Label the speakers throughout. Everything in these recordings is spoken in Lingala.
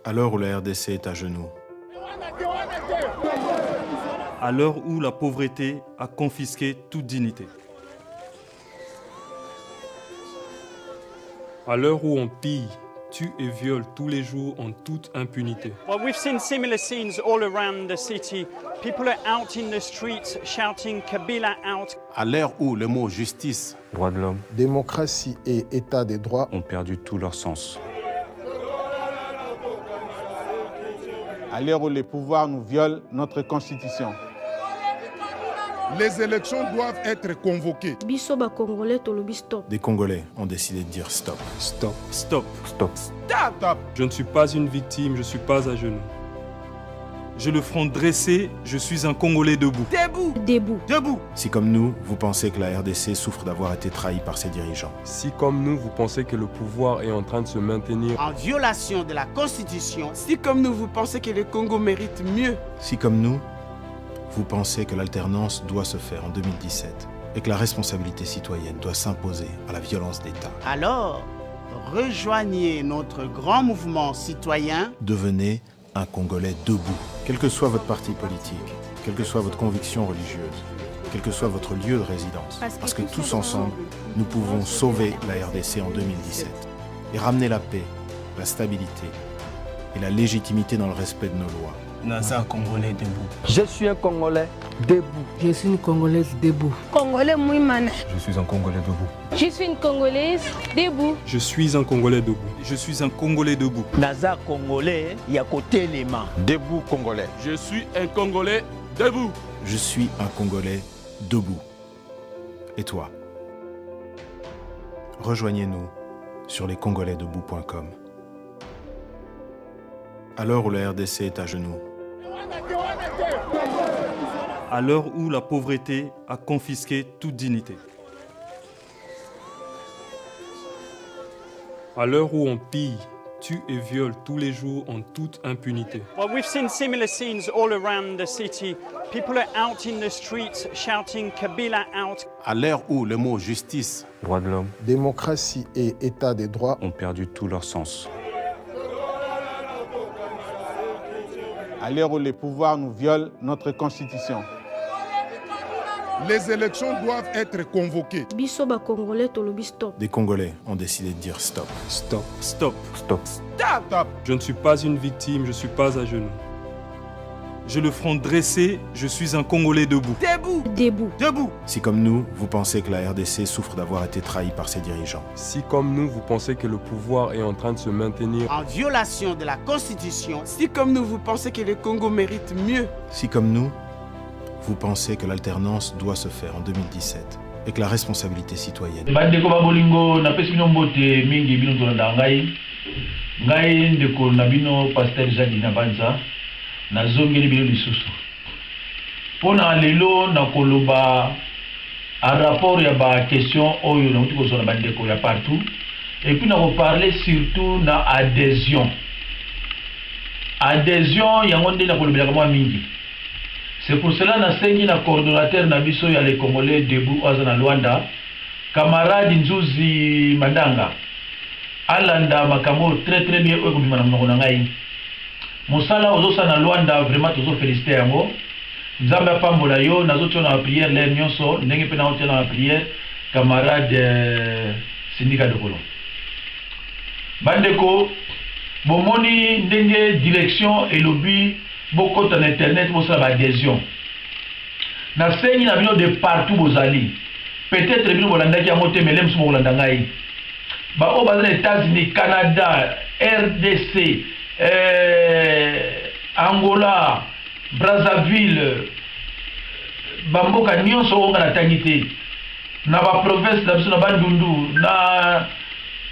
Speaker 1: À l'heure où la RDC est à genoux.
Speaker 2: À l'heure où la pauvreté a confisqué toute dignité.
Speaker 3: À l'heure où on pille, tue et viole tous les jours en toute impunité.
Speaker 4: Well, we've seen similar scenes all around the city. People are out in the streets shouting Kabila out.
Speaker 5: À l'heure où le mot justice,
Speaker 6: droits de l'homme,
Speaker 7: démocratie et état des droits
Speaker 6: ont perdu tout leur sens.
Speaker 5: à l'heure où les pouvoirs nous violent notre constitution.
Speaker 8: Les élections doivent être convoquées.
Speaker 1: Des Congolais ont décidé de dire stop.
Speaker 3: Stop.
Speaker 2: Stop.
Speaker 6: Stop.
Speaker 8: Stop.
Speaker 3: Je ne suis pas une victime, je ne suis pas à genoux.
Speaker 2: J'ai le front dressé, je suis un Congolais debout.
Speaker 8: Debout.
Speaker 9: Debout.
Speaker 8: Debout.
Speaker 1: Si comme nous, vous pensez que la RDC souffre d'avoir été trahie par ses dirigeants.
Speaker 3: Si comme nous, vous pensez que le pouvoir est en train de se maintenir
Speaker 10: en violation de la Constitution, si comme nous, vous pensez que le Congo mérite mieux,
Speaker 1: Si comme nous, vous pensez que l'alternance doit se faire en 2017 et que la responsabilité citoyenne doit s'imposer à la violence d'État,
Speaker 10: alors rejoignez notre grand mouvement citoyen.
Speaker 1: devenez un Congolais debout. Quel que soit votre parti politique, quelle que soit votre conviction religieuse, quel que soit votre lieu de résidence, parce que tous ensemble, nous pouvons sauver la RDC en 2017 et ramener la paix, la stabilité et la légitimité dans le respect de nos lois.
Speaker 11: Naza Congolais debout.
Speaker 12: Je suis un Congolais debout.
Speaker 9: Je suis une Congolaise debout.
Speaker 13: Congolais Mouimane.
Speaker 6: Je suis un Congolais debout.
Speaker 13: Je suis une Congolaise debout.
Speaker 3: Je suis un Congolais debout.
Speaker 2: Je suis un Congolais debout.
Speaker 12: Naza Congolais, il y a côté les mains.
Speaker 5: Debout Congolais.
Speaker 8: Je suis un Congolais debout.
Speaker 1: Je suis un Congolais debout. Et toi? Rejoignez-nous sur lescongolaisdebout.com. À l'heure où la RDC est à genoux.
Speaker 2: À l'heure où la pauvreté a confisqué toute dignité.
Speaker 3: À l'heure où on pille, tue et viole tous les jours en toute impunité.
Speaker 4: Well, we've seen similar scenes all around the city. People are out in the streets shouting Kabila out.
Speaker 5: À l'heure où le mot justice,
Speaker 6: Droits de l'homme,
Speaker 7: démocratie et état des droits
Speaker 6: ont perdu tout leur sens.
Speaker 5: à l'heure où les pouvoirs nous violent notre constitution.
Speaker 8: Les élections doivent être convoquées.
Speaker 1: Des Congolais ont décidé de dire stop.
Speaker 3: Stop.
Speaker 2: Stop.
Speaker 6: Stop.
Speaker 8: Stop.
Speaker 3: Je ne suis pas une victime, je ne suis pas à genoux.
Speaker 2: J'ai le front dressé, je suis un Congolais debout.
Speaker 8: Debout.
Speaker 9: Debout.
Speaker 8: Debout.
Speaker 1: Si comme nous, vous pensez que la RDC souffre d'avoir été trahie par ses dirigeants.
Speaker 3: Si comme nous, vous pensez que le pouvoir est en train de se maintenir
Speaker 10: en violation de la Constitution, si comme nous, vous pensez que le Congo mérite mieux,
Speaker 1: Si comme nous, vous pensez que l'alternance doit se faire en 2017 et que la responsabilité citoyenne
Speaker 14: bandeko babolingo napesi bino mbote mingi bino tolanda ngai ndeko na bino Pasteur Jadi na Banza nazongeli bino lisusu mpona lelo nakoloba a rapport ya baquestion oyo nauti kozwa na bandeko ya partout et puis nakoparle surtout na adhésion yango nde nakolobelaka mwa mingi. C'est pour cela nasengi na coordonnateur na biso ya les Congolais debout oza na Luanda camarade Nzuzi Madanga alanda makambo très bien oyo kobima na monoko na ngai mosala ozosa na Luanda vraiment tozo féliciter yango nzambe apambola yo nazotia na prière lere nyonso ndenge mpe naotia na prière camarade Sindika Dokolo bandeko bomoni ndenge direction elobi beaucoup sur internet pour ça adhésion na sengi na bino de partout bozali peut-être bino bolanda ki amote melem sumo bolanda ngai ba o bazana États-Unis, Canada, RDC, Angola, Brazzaville, bamboka nyonso onga na tangité na ba province na biso na Bandundu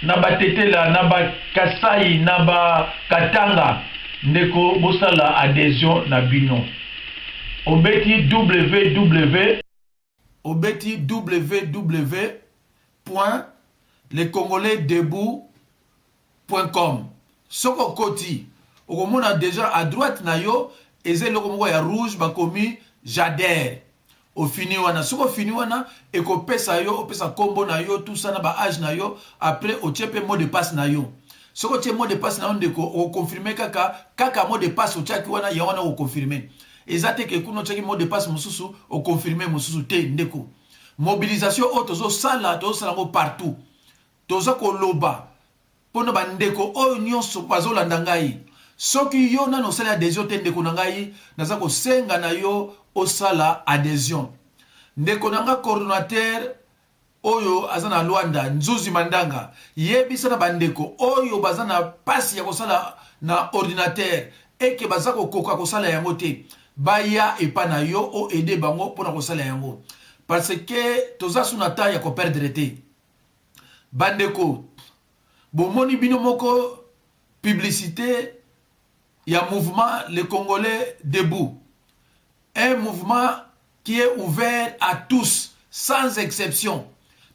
Speaker 14: na Batetela na ba Kasai na ba Katanga ndeko bosala adhésion na bino obeti
Speaker 15: www.lescongolaisdebout.com soko koti okomona déjà à droite na yo eze loko moko ya rouge bakomi j'adhère ofini wana soko fini wana ekopesa yo opesa kombo na yo tout ça na ba âge na yo après otie pe mot de passe na yo soko tie mot de passe na ndeko o confirmer kaka mot de passe o tiaki wana ya wana o confirmer ezate ke kuno tiaki mot de passe mususu o confirmer mususu te ndeko mobilisation o tozo sala ngo partout tozo ko loba pona ba ndeko o nyonso bazolanda ngai soki yo nano sala adhésion te ndeko na ngai naza ko senga na yo o sala adhésion ndeko nanga coordinateur oyo azana Luanda Nzuzi Mandanga yebisa na bandeko oyo bazana pasi ya kosala na ordinateur eke bazako koka kosala yango te baya epa na yo o aider bango pona kosala yango parce que toza suna ta ya ko perdre te bandeko bomoni bino moko publicité ya mouvement le Congolais debout, un mouvement qui est ouvert à tous sans exception.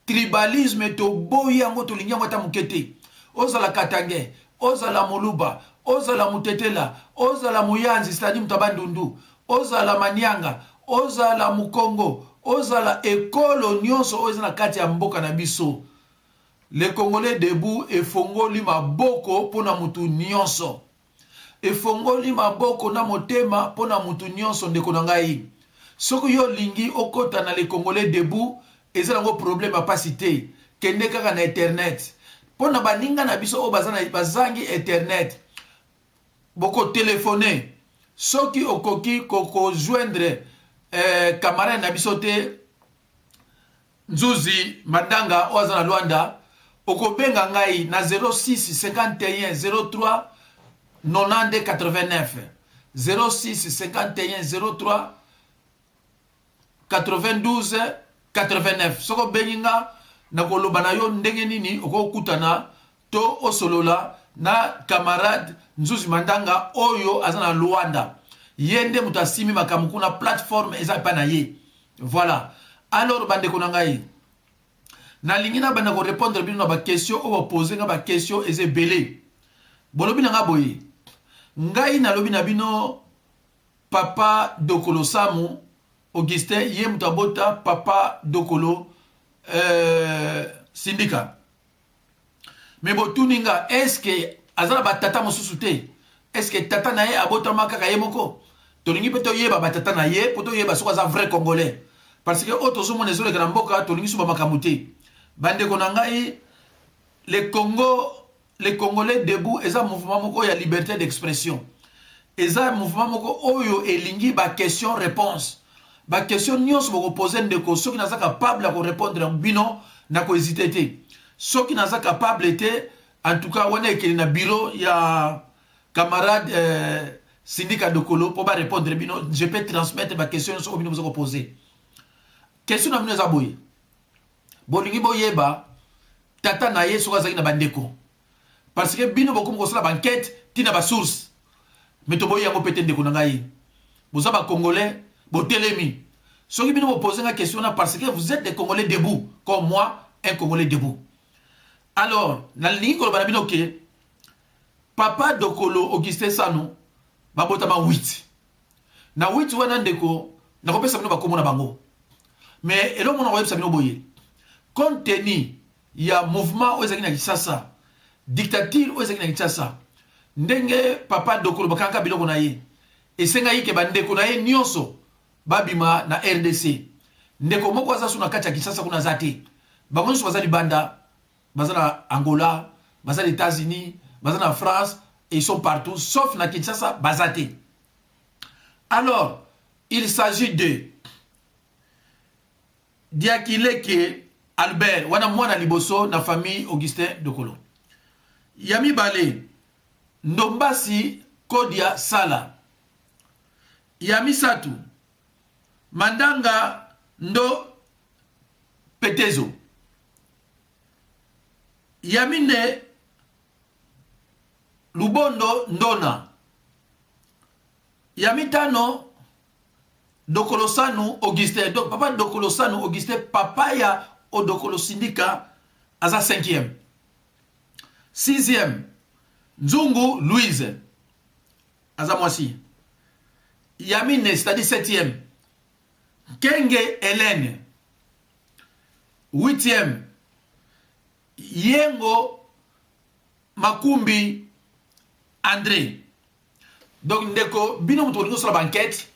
Speaker 15: Tribalisme to boyango to linyango ta mukete ozala Katange ozala Moluba ozala Mutetela ozala Muyanzi c'est-à-dire Mutabandundu ozala Manyanga ozala Mukongo ozala ekolo nyonso ozala kati ya mboka na biso le Congolais debout efongoli maboko pona mutu nyonso efongoli maboko na motema pona mutu nyonso ndeko na ngai soki yo lingi okota na le Congolais debout ezala ngo problème apacité kende kaka na internet pona baninga na biso o bazana bazangi internet boko téléphoner soki okoki koko joindre camarade na biso te Nzuzi Mandanga o azana Luanda okobenga ngai na 06 51 03 90 89 06 51 03 92 89 soko beninga na koloba na yo ndenge nini okokutana to osolola na camarade Nzuzi Mandanga oyo azana Luanda yende mutasimi makamukuna plateforme eza pa na ye voilà alors bande konangai na lingina banda ko répondre bino na ba question o poser nga ba question eze belé bolobi na nga boye ngai na lobi na bino papa Dokolo Samu Augustin ye mutabota papa Dokolo Sindika mais botuninga est-ce que azala batata mosusu te est-ce que tata na ye abota makaka ye moko tolingi pe to yeba batata na ye poto yeba soko za vrai congolais parce que otozo mona ezole kana mboka tolingi suba makamuté bande konangai le Congolais debout eza mouvement moko ya liberté d'expression eza mouvement moko oyo elingi ba question réponse ba question nyonso boko poser ndeko soki naza capable ko répondre bino na ko hésiter te soki naza capable te en tout cas wana ekeli na bureau ya camarade Sindika Dokolo pour ba répondre bino je peux transmettre ba question nyonso bino ko poser question na bino za boye bolingi boyeba tata na ye soka zaki na bandeko parce que bino bokomo ko sala banquête tina ba source mais to boyango pete ndeko na ngai boza ba congolais botelemi soki bino bo poser nga question na parce que vous êtes des Congolais debout comme moi un Congolais debout alors na lingi ko bana bino ke papa Dokolo Augustin Sanu babota ma 8 na 8 wana ndeko na kopesa bino bakomo na bango mais elo mona ko bino boye compte tenu ya mouvement ozaki na Kinshasa dictature ozaki na Kinshasa ndenge papa Dokolo bakanga biloko na ye esenga yike bandeko na ye nyonso babima na RDC ndeko moko aza suna kati ya Kinshasa kuna zate bango nyonso bazali banda bazana Angola bazana États-Unis bazana France et ils sont partout sauf na Kinshasa bazate alors il s'agit de Diakileke Albert wana mwana liboso na famille Augustin Dokolo Yami Bale Ndombasi Kodia Sala Yami Satu Mandanga Ndo Petezo Yamine Lubondo Ndona Yamitano Dokolo Sanu Augustin donc papa Dokolo Sanu Augustin papa ya Dokolo Sindika aza 5e 6e Nzungu Louise aza mwasi Yamine c'est-à-dire 7e Kenge Hélène 8e Yengo Makumbi André. Donc ndeko bino muto sur la banquette.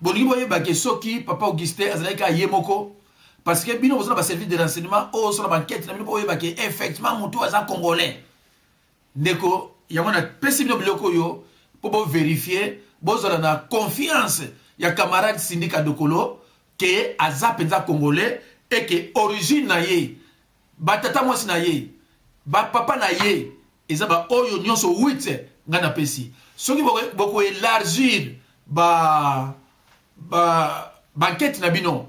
Speaker 15: Bolingi boye bake soki papa Augustin azalaka yemoko parce que bino sur la service de renseignement au sur la banquette na bino boye bake effectivement muto aza congolais. Ndeko yamona pesi bino biloko yo pour vérifier bozala na confiance ya camarade syndicat Dokolo que aza penza congolais et que origine na ye batata mwasi na ye ba papa na ye eza ba oyo nyonso 8 ngana pesi soki boko élargir ba banquette na bino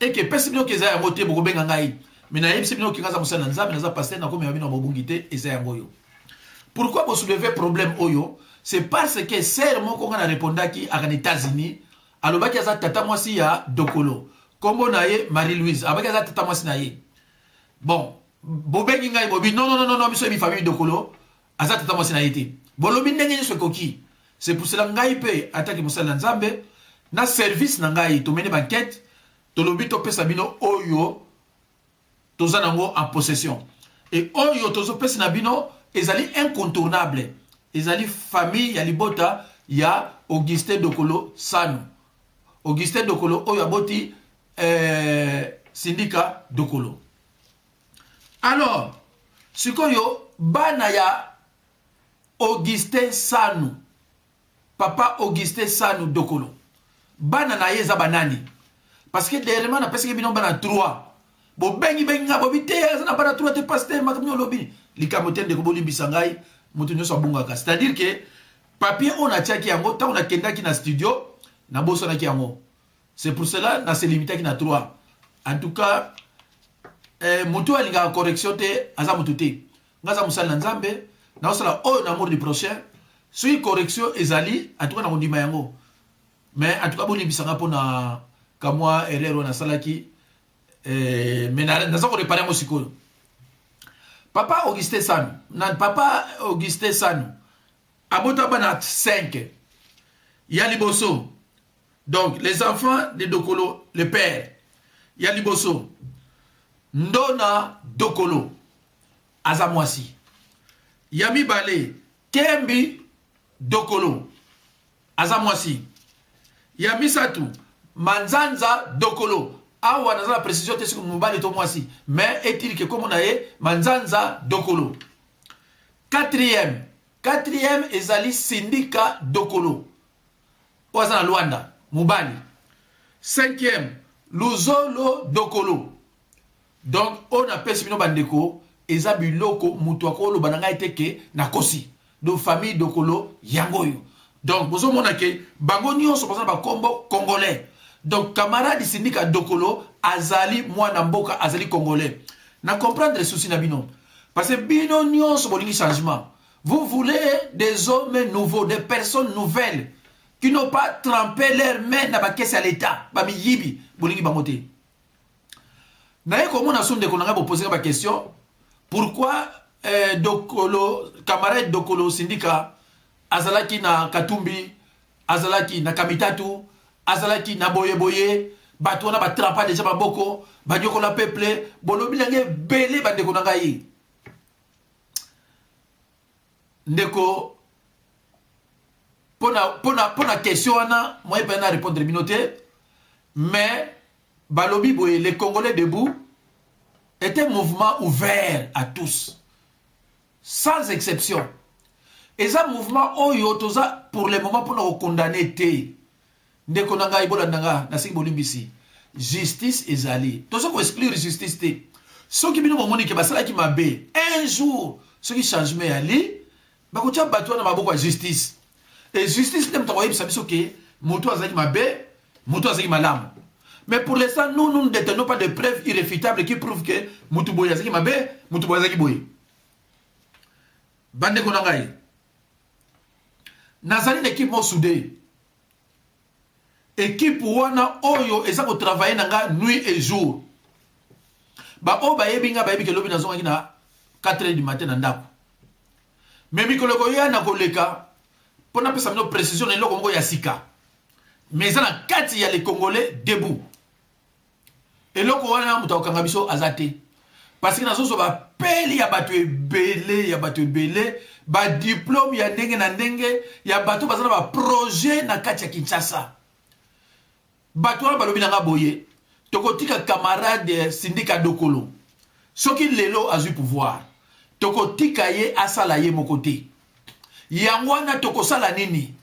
Speaker 15: et que pesi bino keza ya moté boko benga ngai mais na yebisi bino kingaza musala nzambe naza pasteur na komi bino bobungité eza ya ngoyo. Pourquoi vous soulevez problème oyo? C'est parce que sœur moko ngana répondaki à États-Unis alobaki aza tata mwasi ya Dokolo kombo na ye Marie-Louise abaki aza tata mwasi na ye. Bon bobengi ngai bobi non biso bi famille Dokolo aza tata mwasi na ye te bolobi ndenge nyeso koki. C'est pour cela ngai pe ataki musala nzambe na service na ngai to mene banquette to lobi to pesa bino oyo toza nango en possession et oyo tozo pesa na bino ezali incontournable ezali famille ya libota ya Augustin Dokolo Sanu. Augustin Dokolo oyo aboti syndicat Dokolo. Alors sikoyo bana ya Augustin Sanu papa Augustin Sanu Dokolo bana na ye za banani parce que derrière na pesi bino bana 3 bo bengi nga bo bité na bana 3 te pasteur makamyo lobi likamoten de ko bolimbisa ngai mutu nyoso abungaka c'est-à-dire que papier on a tiaki yango ta on a kendaki na studio na boso na ki yango. C'est pour cela na se limiter ki na 3 en tout cas mutu alinga correction te aza mutu te ngaza musala nzambe na osala oyo na amour du prochain si correction ezali en tout cas na kondima yango mais en tout cas bolimbisa nga pona kamwa erreur na salaki mais na za ko réparer mo sikoyo. Papa Augustin Sanu, papa Augustin Sanu, abota bana 5. Yaliboso. Donc les enfants de Dokolo, le père. Yaliboso. Ndona Dokolo. Azamwasi. Yami Bale. Kembi Dokolo. Azamwasi. Yami Satu. Manzanza Dokolo. Awa naza la précision te sur mobali to mwasi mais est-il que comme on a Manzanza Dokolo. Quatrième ezali syndicat Dokolo oza na Luanda mobali. 5e Luzolo Dokolo. Donc on appelle bino bandeko eza biloko mutu akolo bananga eteke na kosi do famille Dokolo yangoyo. Donc bozo mona ke bango nyonso bazana ba kombo congolais. Donc camarade syndicat Dokolo azali mwana mboka azali congolais. Na comprendre les soucis na bino. Parce que bino nyonso bolingi changement. Vous voulez des hommes nouveaux, des personnes nouvelles qui n'ont pas trempé leurs mains na ba caisse à l'état, ba miyibi bolingi bangote. Na yeko mona sonde ko nga bo poser ba question. Pourquoi Dokolo camarade Dokolo syndicat azalaki na Katumbi, azalaki na Kamitatu, azalaki na boye bato na batrapa déjà baboko banyoko la peuple bolobi lange belé bandeko na ngai ndeko pona question wana moi pas na répondre minoté mais balobi boye les Congolais debout était un mouvement ouvert à tous sans exception et ça mouvement oyo toza pour le moment pour condamner té ndeko nanga ibola nanga na siki bolimbisi justice ezali tozo ko exclure justice te soki bino momoni ke basala ki mabe un jour soki changement ali bakotia bato na maboko ya justice et justice tem to yebisa biso ke moto azaki mabe moto azaki malamu mais pour l'instant nous ne détenons pas de preuves irréfutables qui prouvent que moto boye azaki mabe moto boye azaki boye bande ko nanga nazali l'équipe mo soudé équipe wana oyo eza ko travailler nanga nuit et jour ba o ba yebinga ba yebi ke lobi nazonga kina 4h du matin na ndako mais mikolo ko yana koleka pona pesa mino précision na loko ngo ya sika mais ça na kati ya les Congolais debout et loko wana muta okanga biso azate parce que nazozo ba peli ya bato ebele ba diplôme ya ndenge na ndenge ya bato bazana ba projet na kati ya Kinshasa. Bato wana balobi nanga boye tokotika camarade Sindika Dokolo soki lelo azui pouvoir tokotika ye asala ye moko te yango wana tokosala nini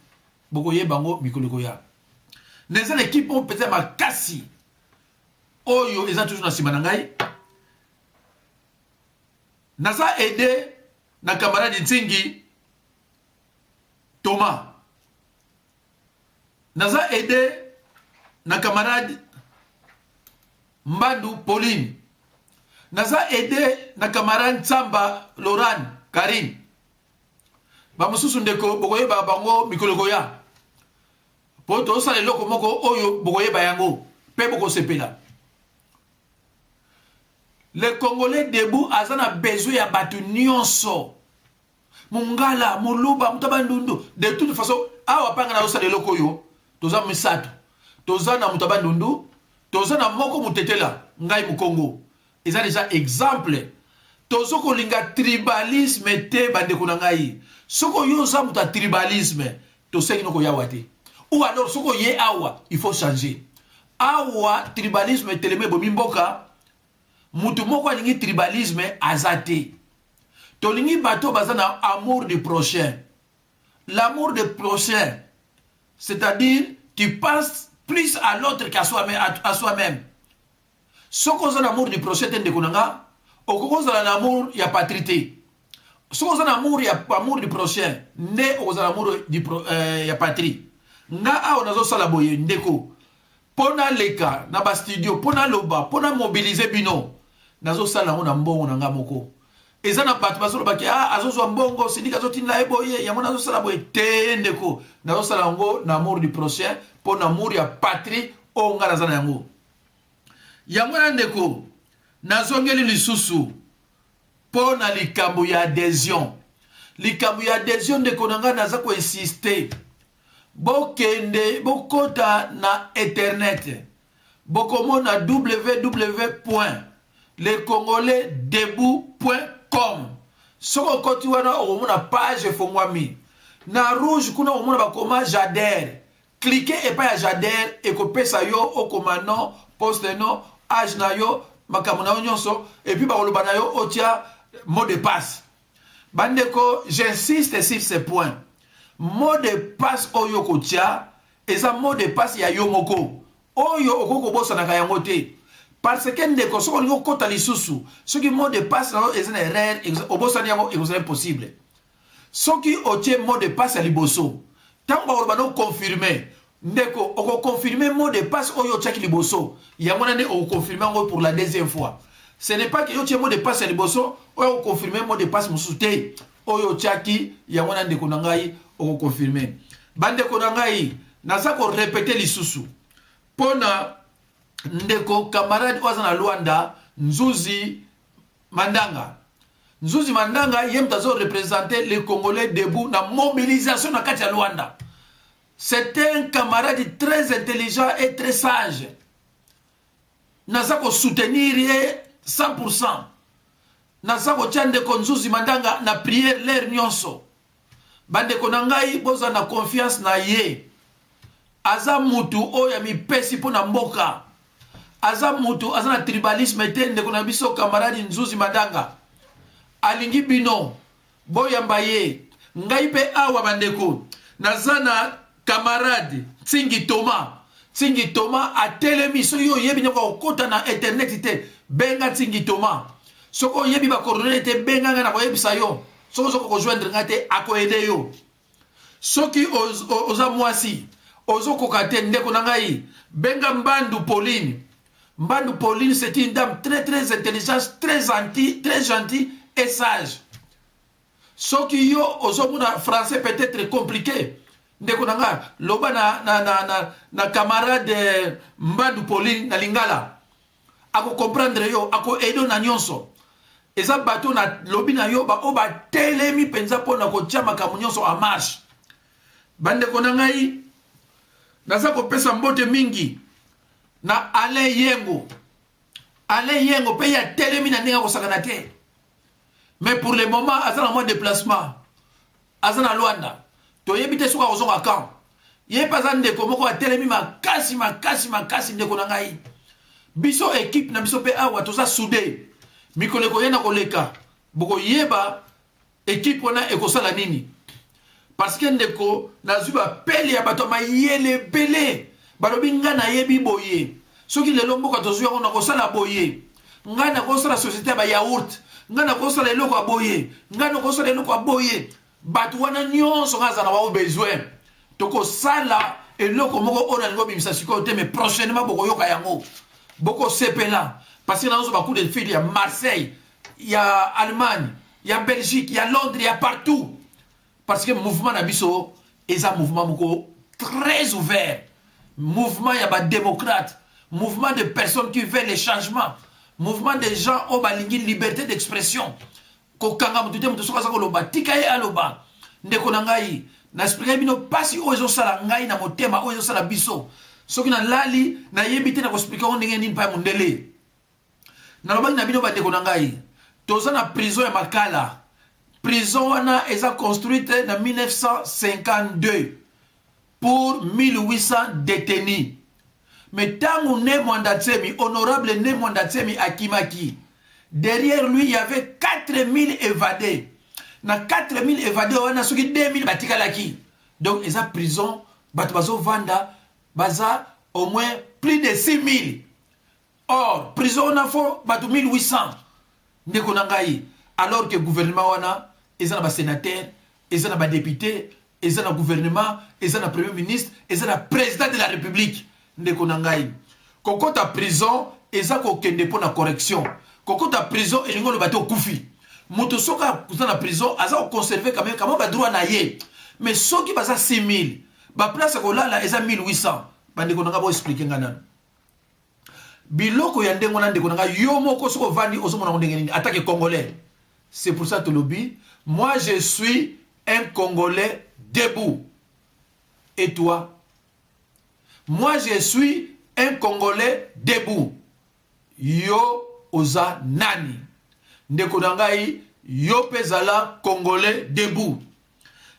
Speaker 15: bokoye bango mikoloko ya neza l'équipe on peut-être makasi oyo eza toujours na sima na ngai naza aidé na camarade Ntingi Thomas naza aidé na camarade Mbandu Pauline naza aidé na camarade Tsamba Laurent Karine bamususu ndeko bokoyeba bango mikoloko ya po tosala eloko moko oyo bokoyeba yango pe bokosepela. Le Congolais debout azana besoin ya batu nyonso mungala muluba mutabandundu de toute façon awa panga na osala eloko yo toza misato toza na mutabandundu toza na moko mutetela ngai mukongo eza déjà exemple tozo kolinga tribalisme te bandeko na ngai soko yo za muta tribalisme to sengi noko yawa te ou alors soko ye awa il faut changer awa tribalisme teleme bo mimboka mutu moko alingi tribalisme azate tolingi bato bazana amour du prochain. L'amour du prochain, c'est-à-dire tu penses plus à l'autre qu'à soi-même. Ce qu'on a l'amour du prochain, c'est ndekonanga, au qu'on a l'amour il y a patrie. Ce qu'on a l'amour il y a amour du prochain, né au l'amour du il y a patrie. Na a on a zo sala boye ndeko. Pona leka na ba studio, pona loba, pona mobiliser bino. Nazo sala on a mbongo nanga moko. Ezana bato basolo baki azozo mbongo Sindika zotinla eboye yango nazo sala boye te ndeko. Nazo sala ngo na amour du prochain, pona amour ya patrie o ngala zana yango. Yango na ndeko nazongeli lisusu pona likambo ya adhésion. Likambo ya adhésion ndeko nanga naza ko insister. Bokende bokota na internet. Bokomona www.lescongolaisdebout.com. Soko koti wana omona page fongwami. Na rouge kuna omona bakoma j'adhère. Cliquez et pas j'adhère et kopesa yo okomano poste no age na yo makamuna nyonso et puis bakoloba na yo otia mot de passe. Bandeko, j'insiste sur ces points. Mot de passe oyo kotia eza mot de passe ya yo moko. Oyo okoko bosa na kayango te. Parce que ndeko soko lingo kota lisusu. Soki mot de passe na eza na erreur obosa ni yango eza impossible. Soki otie mot de passe ya liboso. Tango ba no confirmer. Ndeko oko confirmer mot de passe oyo tiaki liboso. Yango na ne o confirmer ngo pour la deuxième fois. Ce n'est pas que yo tie mot de passe ya liboso oyo confirmer mot de passe mususu te. Oyo tiaki yango na ndeko na ngai oko confirmer. Bandeko na ngai naza ko répéter lisusu. Pona ndeko camarade wazana Luanda Nzuzi Mandanga. Nzuzi Mandanga yem tazo représenter les Congolais debout na mobilisation na kati ya Luanda. C'est un camarade très intelligent et très sage. Naza ko soutenir 100%. Naza ko tia ndeko Nzuzi Mandanga na prière l'air nyonso. Bandeko na ngai boza na confiance na ye. Aza mutu oya mipesi pona mboka. Aza mutu aza na tribalisme te ndeko na biso camarade Nzuzi Mandanga. Alingi bino boyamba ye. Ngai pe awa bandeko. Nazana camarade Ntingi Thomas. Ntingi Thomas atelemi so yo yebi nyoko kota na internet te benga Ntingi Thomas. Soko yebi ba coordonner te benga na ko yebisa yo. Soko ko joindre ngate ako aider yo. Soki oza mwasi ozo kokate ndeko na ngai benga Mbandu Pauline. Mbandu Pauline c'est une dame très très intelligente, très gentille et sage. Soki yo ozo mona français peut-être compliqué. Ndeko na ngai loba na camarade Mbandu Pauline na lingala. Ako comprendre yo, ako aider na nyonso. Eza bato na lobi na yo ba oba telemi penza pona ko tia makamu nyonso a marche. Bandeko na ngai naza kopesa mbote mingi na Alain Alain Yengo paye à télémina nenga ko sakanate. Mais pour le moment, azana moins déplacement. Azana Luanda. To yebite suka ozonga camp. Yé pas ande ko moko a télémi makasi ndeko na ngai. Biso équipe na biso pe awa toza soudé. Mikole ko yena koleka. Boko yeba équipe wana ekosala nini? Parce que ndeko na zuba peli ya bato mayele belé. Balobi nga na yebi boye. Soki lelo mboka tozuya on akosala boye. Nga na kosala société ba yaourt. Nga na kosala eloko aboye. Nga na kosala eloko aboye. Bato wana nyonso nga za na ba besoin. Toko sala eloko moko ona ngo bimisa siko te mais prochainement boko yoka yango. Boko sepela parce que dans beaucoup de filles il y a Marseille, il y a Allemagne, il y a Belgique, il y a Londres, il y a partout. Parce que le mouvement Nabiso est un mouvement très ouvert. Mouvement, il y a des démocrates. Mouvement de personnes qui veulent les changements. Mouvement de gens qui ont une liberté d'expression. Kokanga mutute mutusoka zako loba tikaye aloba ndeko na ngai na expliquer bino pasi ozo sala ngai na motema ozo sala biso soki na lali na yebite na ko expliquer on ndenge nini pa mundele na loba na bino ba ndeko na ngai toza na prison ya Makala. Prison wana eza construite en 1952 pour 1800 détenus. Mais tant ne Mwandatsemi, honorable ne Mwandatsemi Akimaki, derrière lui il y avait 4000 évadés. Na 4000 évadés wana soki 2000 batikalaki. Donc eza prison batubazo vanda baza au moins plus de 6000. Or prison na fo batu 1800 ndeko na ngai alors que gouvernement wana eza na ba sénateur, eza na ba député, eza na gouvernement, eza na premier ministre, eza na président de la république ndeko na ngai. Kokota prison eza ko kende po na correction. Kokota prison elingo le bateau kufi. Muto soka kuzana prison aza ko conserver quand même ba droit na ye. Mais soki baza 6000, ba place ko lala eza 1800. Bandeko na ngabo expliquer ngana. Biloko ya ndengo na ndeko na nga yo moko soko vandi ozomona ndenge nini attaque congolais. C'est pour ça que lobby, moi je suis un Congolais debout. Et toi? Moi je suis un Congolais debout. Yo oza nani? Ndeko nangai yo pezala Congolais debout.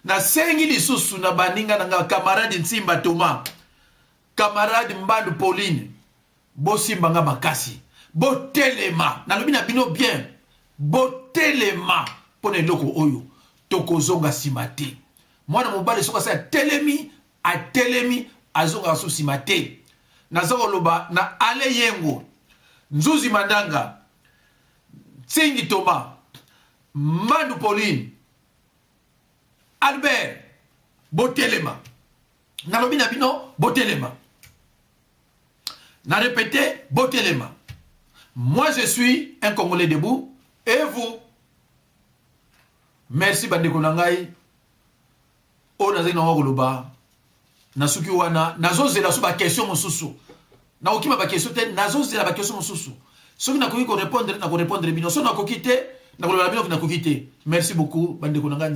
Speaker 15: Na sengi lisusu na baninga nanga camarade Nsimba Thomas, camarade Mbandu Pauline, bo simba nga makasi, bo telema, na lobi na bino bien, bo telema pone loko oyo tokozonga simate. Mwana mobale soka sa telemi a telemi azonga so simate. Nazako loba na Ale Yengo, Nzuzi Mandanga, Tsingi Thomas, Mbandu Pauline, Albert, botelema. Na lobi na bino botelema. Na répété botelema. Moi je suis un Congolais debout. Et vous? Merci bandeko nangai. O nazali na ngoloba. Nasuki wana nazozela so ba question mosusu. Na okima ba question te nazozela ba question mosusu. Soki na koki ko répondre bino so na kokite na koloba bino na kokite. Merci beaucoup bandeko nangai.